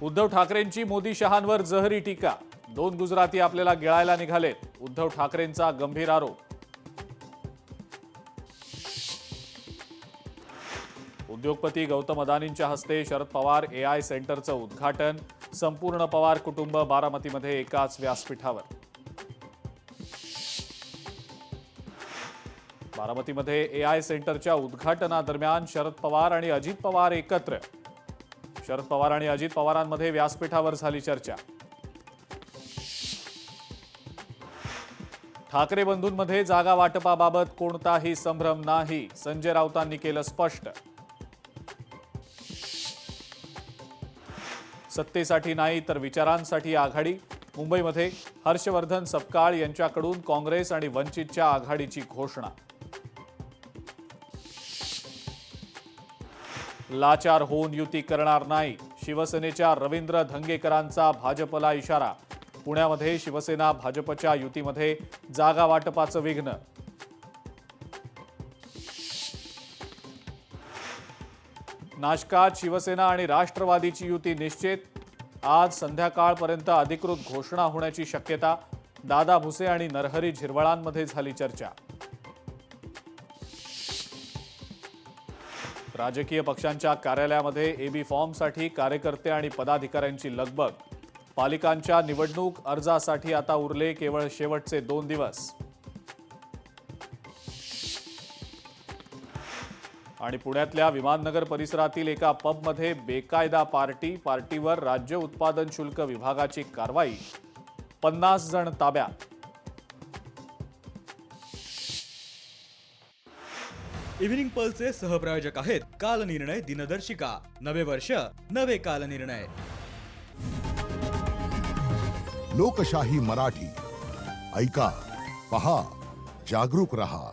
उद्धव ठाकरेंची मोदी शहांवर जहरी टीका। 2 गुजराती आपल्याला गिळायला निघालेत, उद्धव ठाकरेंचा गंभीर आरोप। उद्योगपती गौतम अदानींच्या हस्ते शरद पवार AI सेंटरचं उद्घाटन। संपूर्ण पवार कुटुंब बारामतीमध्ये एकाच व्यासपीठावर। बारामतीमध्ये AI सेंटरच्या उद्घाटनादरम्यान शरद पवार आणि अजित पवार एकत्र। शरद पवार आणि अजित पवारांमध्ये व्यासपीठावर झाली चर्चा। ठाकरे बंधूंमध्ये जागा वाटपाबाबत कोणताही संभ्रम नाही, संजय राऊतांनी केलं स्पष्ट। सत्तेसाठी नाही तर विचारांसाठी आघाडी। मुंबईमध्ये हर्षवर्धन सपकाळ यांच्याकडून काँग्रेस आणि वंचितच्या आघाडीची घोषणा। लाचार होऊन युती करणार नाही, शिवसेनेच्या रवींद्र धंगेकरांचा भाजपला इशारा। पुण्यामध्ये शिवसेना भाजपच्या युतीमध्ये जागा वाटपाचं विघ्न। नाशकात शिवसेना आणि राष्ट्रवादीची युती निश्चित। आज संध्याकाळपर्यंत अधिकृत घोषणा होण्याची शक्यता। दादा भुसे आणि नरहरी झिरवळांमध्ये झाली चर्चा। राजकीय पक्षांच्या कार्यालयामध्ये AB फॉर्मसाठी कार्यकर्ते आणि पदाधिकाऱ्यांची लगबग। पालिकांच्या निवडणूक अर्जासाठी आता उरले केवळ शेवटचे 2 दिवस। आणि पुण्यातल्या विमाननगर परिसरातील एका पबमध्ये बेकायदा पार्टीवर राज्य उत्पादन शुल्क विभागाची कारवाई। 50 जण ताब्यात। इव्हिनिंग पल्सचे सहप्रायोजक आहेत कालनिर्णय दिनदर्शिका। नवे वर्ष नवे कालनिर्णय। लोकशाही मराठी ऐका, पहा, जागरूक रहा।